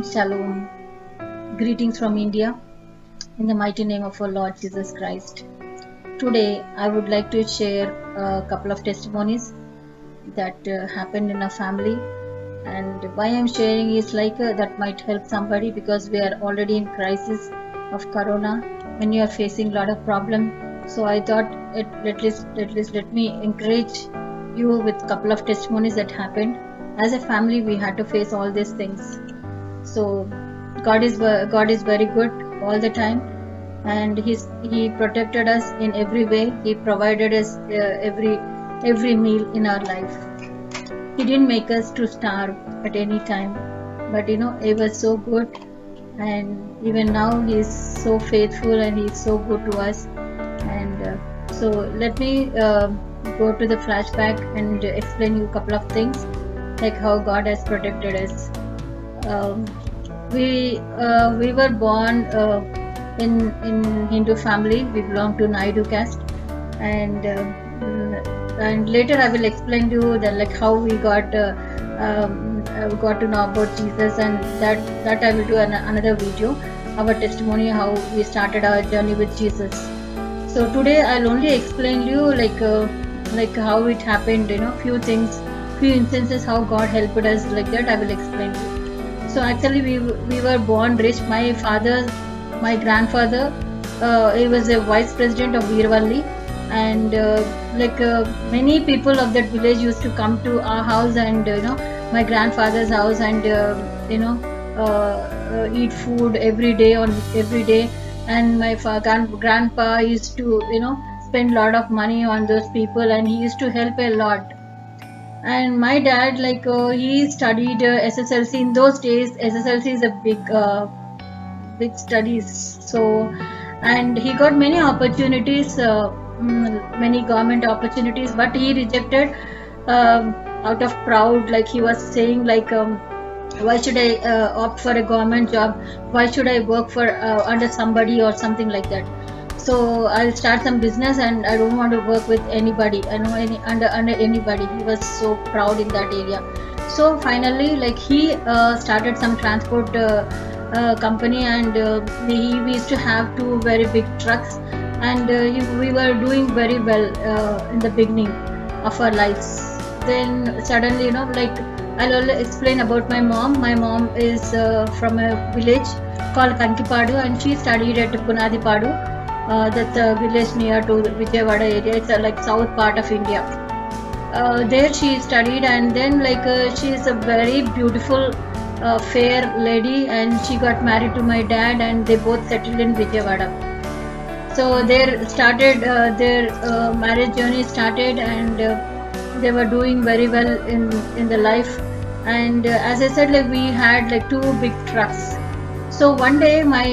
Shalom. Greetings from India in the mighty name of our Lord Jesus Christ. Today, I would like to share a couple of testimonies that happened in our family, and why I'm sharing is that might help somebody because we are already in crisis of Corona. When you are facing a lot of problem, so I thought let me encourage you with a couple of testimonies that happened. As a family, we had to face all these things. So God is very good all the time, and He protected us in every way. He provided us every meal in our life. He didn't make us to starve at any time, but He was so good, and even now He is so faithful and He is so good to us. And so let me go to the flashback and explain you a couple of things, like how God has protected us. We were born in Hindu family. We belong to Naidu caste, and later I will explain to you that how we got to know about Jesus, and that I will do another video, our testimony, how we started our journey with Jesus. So today I'll only explain you like how it happened, few things, few instances how God helped us, like that I will explain you. So actually we were born rich. My grandfather, he was a vice president of Veeravalli, and many people of that village used to come to our house and my grandfather's house, and eat food every day. And my grandpa used to spend a lot of money on those people, and he used to help a lot. And my dad, he studied SSLC. In those days, SSLC is a big studies. So, and he got many opportunities, many government opportunities, but he rejected out of proud. Like he was saying, why should I opt for a government job? Why should I work for under somebody or something like that? So I'll start some business, and I don't want to work with anybody. I know under anybody. He was so proud in that area. So finally, he started some transport company, and we used to have two very big trucks, and we were doing very well in the beginning of our lives. Then suddenly, I'll explain about my mom. My mom is from a village called Kankipadu, and she studied at Punadipadu. That's a village near to Vijayawada area. It's like south part of India. There she studied, and then she is a very beautiful, fair lady, and she got married to my dad, and they both settled in Vijayawada. So their marriage journey started, and they were doing very well in the life. And as I said, we had two big trucks. So one day my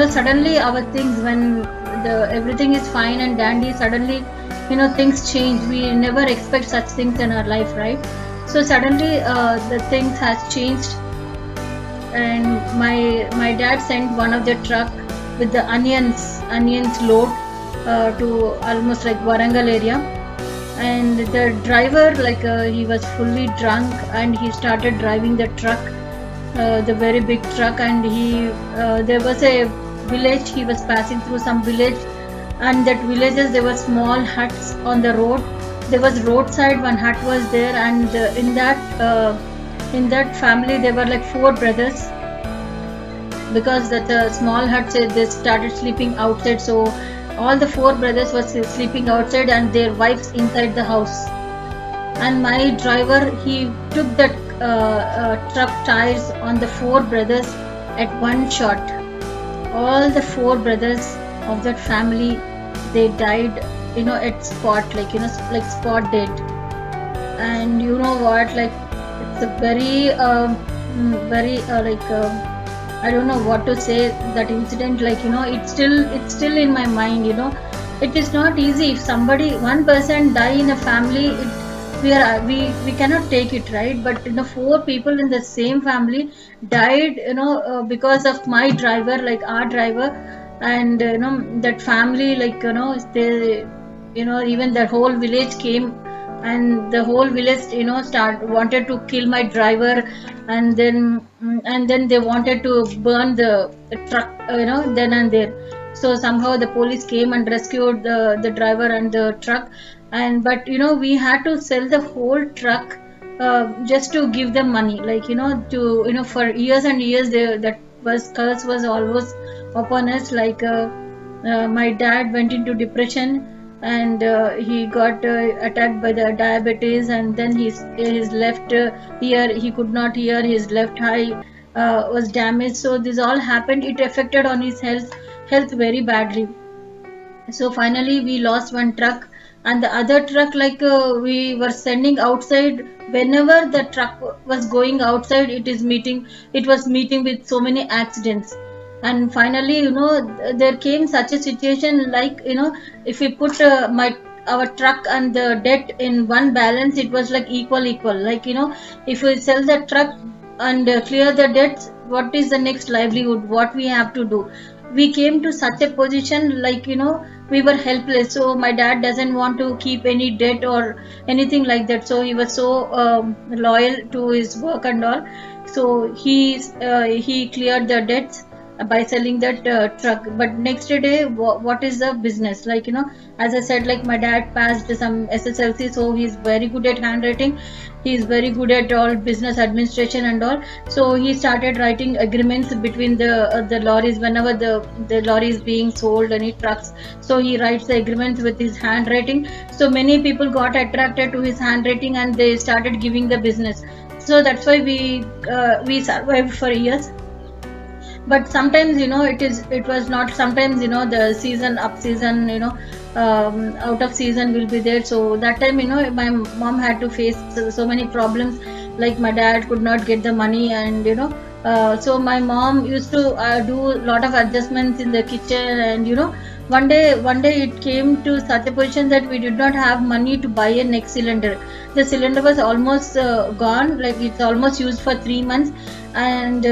suddenly our things, when everything is fine and dandy, suddenly things change. We never expect such things in our life, right? So suddenly the things has changed, and my dad sent one of the truck with the onions load to almost like Warangal area. And the driver, he was fully drunk, and he started driving the truck, the very big truck. And there was a village. He was passing through some village, and that villages, there were small huts on the road. There was roadside one hut was there, and in that family there were 4 brothers, because that small hut, they started sleeping outside. So all the 4 brothers were sleeping outside, and their wives inside the house. And my driver, he took that truck tires on the 4 brothers at one shot. All the 4 brothers of that family, they died at spot, spot dead. And you know what, it's a very I don't know what to say. That incident, it's still in my mind. It is not easy. If one person die in a family, we cannot take it, right? But 4 people in the same family died because of my driver, our driver. And that family, they even the whole village came and the whole village, start wanted to kill my driver, and then they wanted to burn the truck, then and there. So somehow the police came and rescued the driver and the truck. And but we had to sell the whole truck, just to give them money, like to for years and years, that was curse was always upon us, like my dad went into depression, and he got attacked by the diabetes, and then his left ear, he could not hear, his left eye was damaged. So this all happened, it affected on his health very badly. So finally we lost one truck, and the other truck, like we were sending outside. Whenever the truck was going outside, it was meeting with so many accidents. And finally, there came such a situation, like if we put our truck and the debt in one balance, it was like equal, like if we sell the truck and clear the debts, what is the next livelihood, what we have to do? We came to such a position, like we were helpless. So my dad doesn't want to keep any debt or anything like that, so he was so loyal to his work and all. So he cleared the debts by selling that truck. But next day, what is the business, like as I said, like my dad passed some SSLC, so he's very good at handwriting, he's very good at all business administration and all. So he started writing agreements between the lorries, whenever the lorry is being sold, any trucks. So he writes the agreements with his handwriting. So many people got attracted to his handwriting, and they started giving the business. So that's why we survived for years. But sometimes it was not, sometimes the season, up season, out of season will be there. So that time, my mom had to face so many problems, like my dad could not get the money, and so my mom used to do a lot of adjustments in the kitchen. And one day it came to such a position that we did not have money to buy a next cylinder. The cylinder was almost gone, like it's almost used for 3 months. And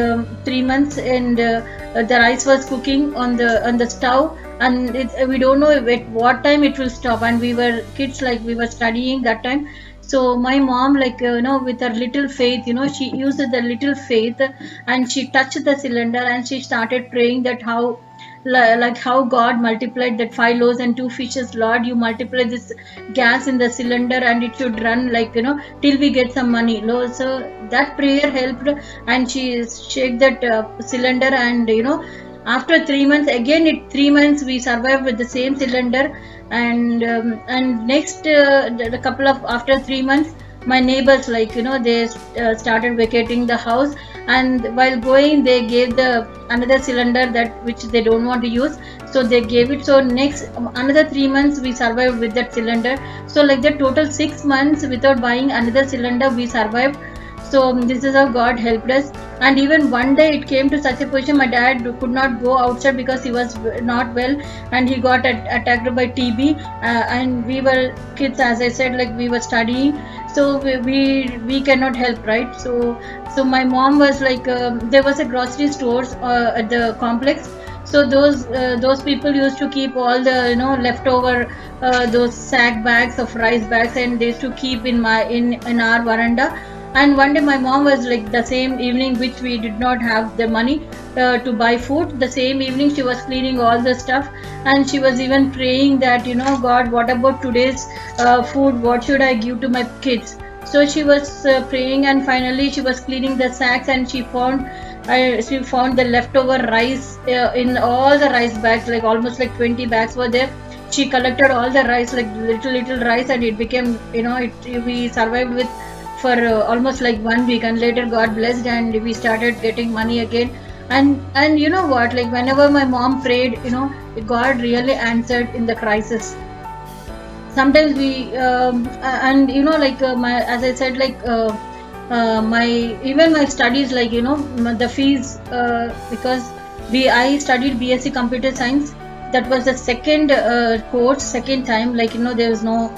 3 months, and the rice was cooking on the stove, and we don't know at what time it will stop. And we were kids, like we were studying that time. So my mom, like with her little faith, she used the little faith, and she touched the cylinder, and she started praying that how, like how God multiplied that 5 loaves and 2 fishes. Lord, you multiply this gas in the cylinder, and it should run, like till we get some money. Lord, so that prayer helped, and she shake that cylinder. And after 3 months, again, 3 months we survived with the same cylinder. And next, the couple of after 3 months, my neighbors, like they started vacating the house, and while going, they gave the another cylinder, that which they don't want to use. So they gave it. So next, another 3 months we survived with that cylinder. So like the total 6 months without buying another cylinder we survived. So this is how God helped us. And even one day it came to such a position, my dad could not go outside because he was not well, and he got attacked by TB. And we were kids, as I said, like we were studying, so we cannot help, right? So my mom was like, there was a grocery stores at the complex. So those people used to keep all the leftover those sack bags of rice bags, and they used to keep in our veranda. And one day my mom was like, the same evening, which we did not have the money to buy food, the same evening she was cleaning all the stuff, and she was even praying that, God, what about today's food, what should I give to my kids? So she was praying, and finally she was cleaning the sacks, and she found the leftover rice in all the rice bags, like almost like 20 bags were there. She collected all the rice, like little rice, and it became, we survived with for almost like 1 week. And later God blessed, and we started getting money again. And you know what, like whenever my mom prayed, God really answered in the crisis. Sometimes we and like my, as I said, like my, even my studies, like the fees, because I studied BSc Computer Science. That was the second course, second time, like there was no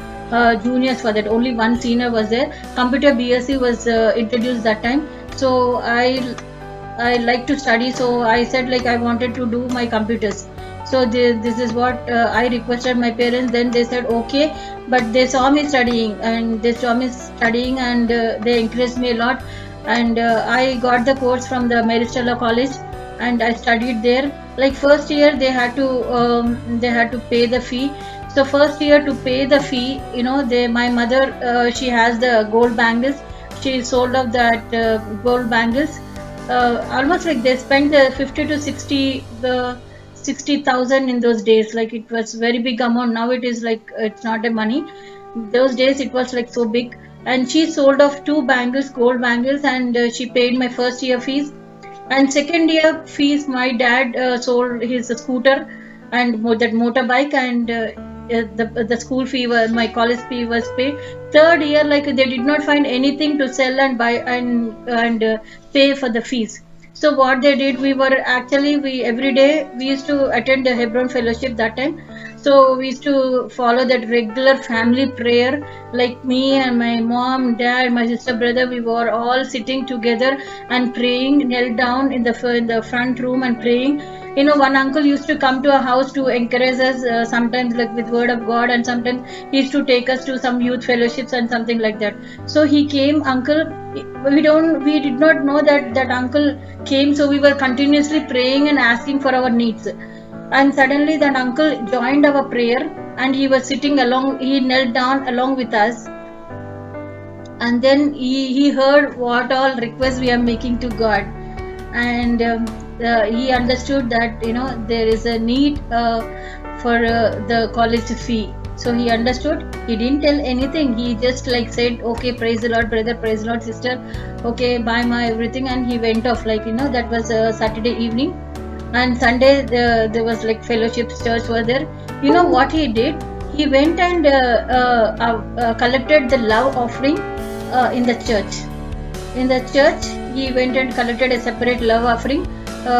juniors for that, only one senior was there. Computer BSc was introduced that time. So I like to study, so I said like I wanted to do my computers. So this is what I requested my parents. Then they said okay, but they saw me studying, and they encouraged me a lot. And I got the course from the Mary Stella College, and I studied there. Like first year they had to pay the fee. So first year to pay the fee, my mother, she has the gold bangles. She sold off that gold bangles. Almost like they spent 50 to 60,000 in those days. Like it was very big amount. Now it is like it's not a money. Those days it was like so big. And she sold off two bangles, gold bangles, and she paid my first year fees. And second year fees, my dad sold his scooter and that motorbike, and the school fee was, my college fee was paid. Third year, like they did not find anything to sell and buy and pay for the fees. So what they did, we every day we used to attend the Hebron Fellowship that time. So we used to follow that regular family prayer, like me and my mom, dad, my sister, brother. We were all sitting together and praying, knelt down in the front room and praying. One uncle used to come to our house to encourage us, sometimes like with word of God, and sometimes he used to take us to some youth fellowships and something like that. So he came, uncle. We did not know that uncle came, so we were continuously praying and asking for our needs. And suddenly that uncle joined our prayer, and he was sitting along. He knelt down along with us, and then he heard what all requests we are making to God. And he understood that there is a need for the college fee. So he understood. He didn't tell anything. He just like said, okay, praise the Lord, brother, praise the Lord, sister, okay, buy my everything, and he went off. Like that was a Saturday evening. And Sunday there was like fellowships, church were there. What he did? He went and collected the love offering in the church. In the church, he went and collected a separate love offering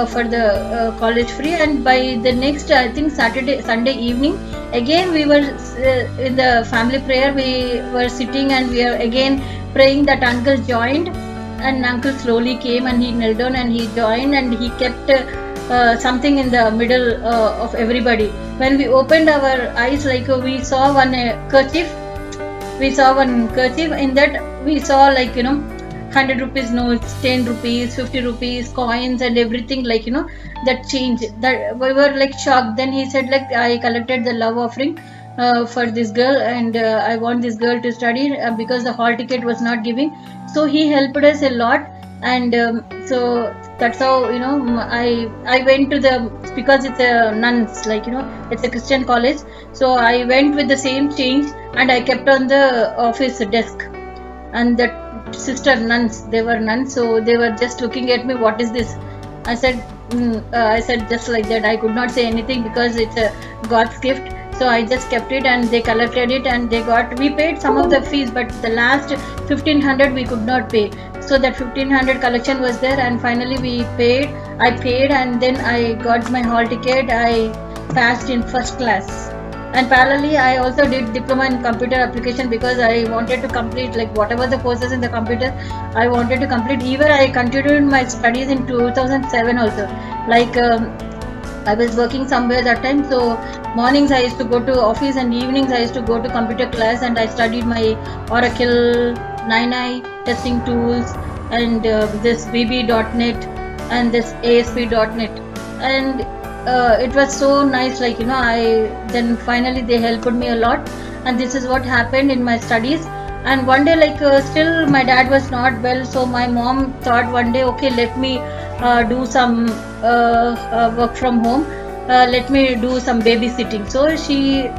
for the college free. And by the next, I think Sunday evening, again we were in the family prayer. We were sitting and we are again praying. That uncle joined, and uncle slowly came and he knelt down and he joined, and he kept something in the middle of everybody. When we opened our eyes, like we saw one kerchief. We saw one kerchief. In that we saw 100 rupees notes, 10 rupees, 50 rupees, coins, and everything, that change. That we were like shocked. Then he said, like, I collected the love offering for this girl, and I want this girl to study because the hall ticket was not giving. So he helped us a lot. And so that's how I went to the, because it's a nuns, it's a Christian college. So I went with the same change, and I kept on the office desk. And the sister nuns, they were nuns, so they were just looking at me, what is this? I said just like that. I could not say anything because it's a God's gift. So I just kept it, and they collected it, and we paid some of the fees, but the last 1500 we could not pay. So that 1500 collection was there, and finally I paid, and then I got my hall ticket. I passed in first class. And parallelly, I also did diploma in computer application because I wanted to complete whatever the courses in the computer I wanted to complete. Even I continued my studies in 2007 also. I was working somewhere that time, so mornings I used to go to office, and evenings I used to go to computer class, and I studied my Oracle, 9i testing tools, and this VB.NET and this ASP.NET. And it was so nice. Then finally they helped me a lot, and this is what happened in my studies. And one day, still my dad was not well, so my mom thought one day, okay, let me do some work from home. Let me do some babysitting. So she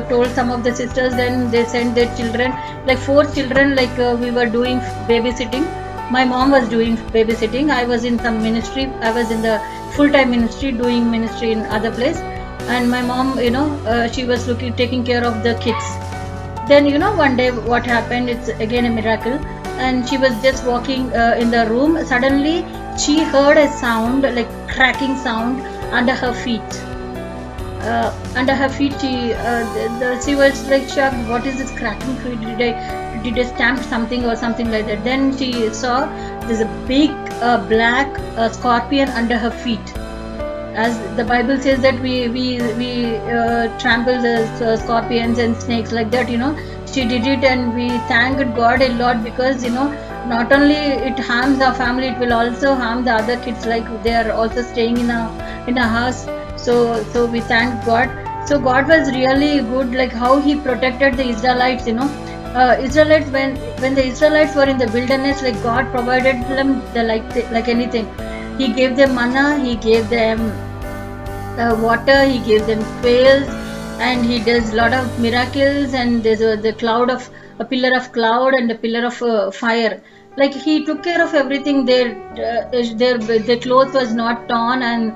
told some of the sisters. Then they sent their children, 4 children. We were doing babysitting. My mom was doing babysitting. I was in some ministry. I was in the full-time ministry, doing ministry in other place. And my mom, she was taking care of the kids. Then one day what happened, it's again a miracle. And she was just walking in the room. Suddenly she heard a sound, like cracking sound under her feet. She was like shocked. What is this cracking? Did I stamp something or something like that? Then she saw there's a big black scorpion under her feet. as the Bible says that we trample the scorpions and snakes, like that, she did it, and we thanked God a lot, because not only it harms our family, it will also harm the other kids, like they are also staying in a house. So we thank God. So God was really good, like how He protected the Israelites. Israelites, when the Israelites were in the wilderness, like God provided them like anything. He gave them manna, He gave them water, He gave them quails, and He does a lot of miracles. And there's a pillar of cloud and a pillar of fire. Like He took care of everything. Their clothes was not torn, and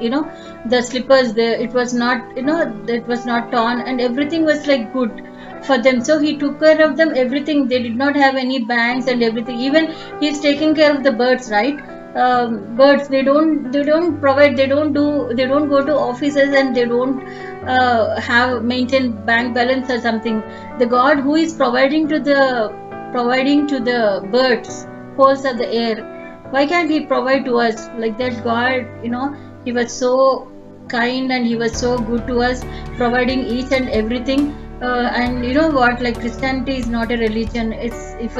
the slippers, it was not, it was not torn, and everything was like good for them. So He took care of them, everything. They did not have any banks and everything. Even He's taking care of the birds, right? Birds, they don't provide, they don't go to offices, and they don't have maintain bank balance or something. The God who is providing to the birds, poles of the air, why can't He provide to us? Like that God, He was so kind, and He was so good to us, providing each and everything. And you know what, like Christianity is not a religion. It's if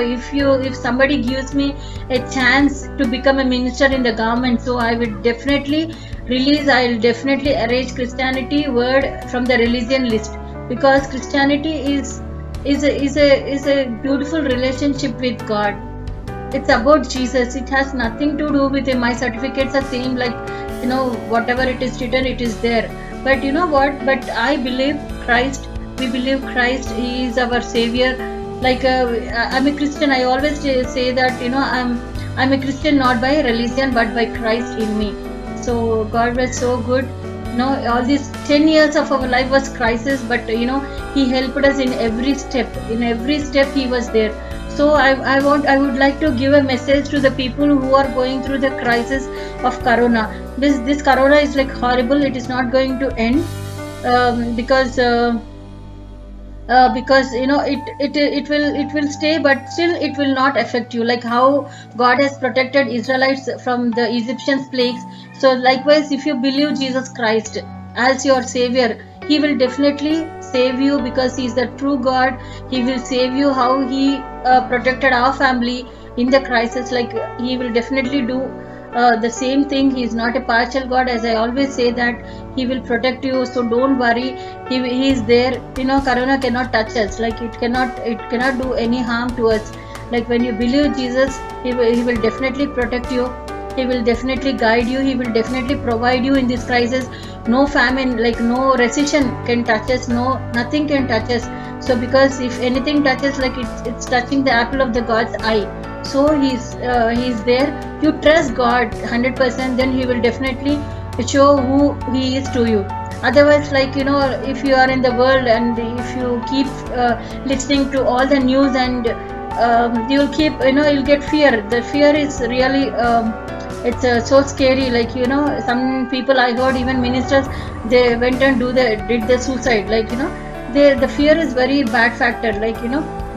somebody gives me a chance to become a minister in the government, so I'll definitely erase Christianity word from the religion list, because Christianity is a beautiful relationship with God. It's about Jesus. It has nothing to do with my certificates are same, like whatever it is written, it is there. But you know what, but I believe Christ. We believe Christ. He is our savior. Like I'm a Christian. I always say that I'm a Christian not by religion but by Christ in me. So God was so good. All these 10 years of our life was crisis, but He helped us in every step. In every step He was there. So I would like to give a message to the people who are going through the crisis of Corona. This Corona is like horrible. It is not going to end, because it will stay, but still it will not affect you, like how God has protected Israelites from the Egyptian plagues. So likewise, if you believe Jesus Christ as your savior, He will definitely save you, because He is the true God. He will save you how He protected our family in the crisis. Like He will definitely do the same thing. He is not a partial God, as I always say that He will protect you, so don't worry. He is there. Corona cannot touch us. Like it cannot do any harm to us. Like when you believe Jesus, He will definitely protect you. He will definitely guide you. He will definitely provide you in this crisis. No famine, like no recession can touch us. Nothing can touch us. So because if anything touches, like it's touching the apple of the God's eye. So he's there. You trust God 100%, then He will definitely show who He is to you. Otherwise, like if you are in the world, and if you keep listening to all the news, and you'll keep you'll get fear. The fear is really it's so scary. Like some people, I heard even ministers, they went and did the suicide. Like the fear is very bad factor. Like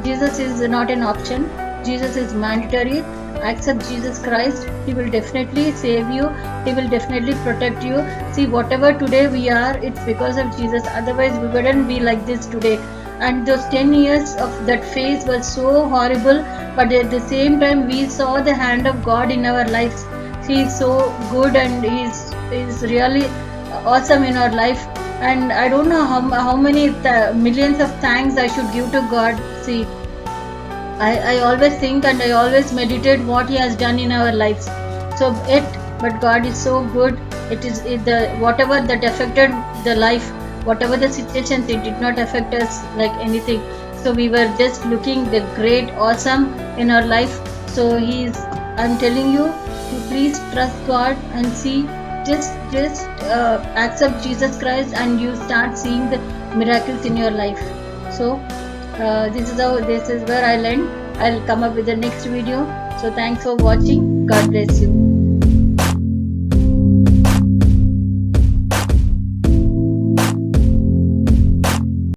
Jesus is not an option. Jesus is mandatory. Accept Jesus Christ. He will definitely save you. He will definitely protect you. See, whatever today we are, it's because of Jesus. Otherwise, we wouldn't be like this today. And those 10 years of that phase was so horrible, but at the same time, we saw the hand of God in our lives. He is so good, and He's really awesome in our life. And I don't know how many millions of thanks I should give to God. See, I always think and I always meditate what He has done in our lives. But God is so good. Whatever that affected the life, whatever the situations, it did not affect us like anything. So we were just looking the great, awesome in our life. So I'm telling you to please trust God and see. Just accept Jesus Christ, and you start seeing the miracles in your life. So this is where I'll end. I'll come up with the next video. So thanks for watching. God bless you.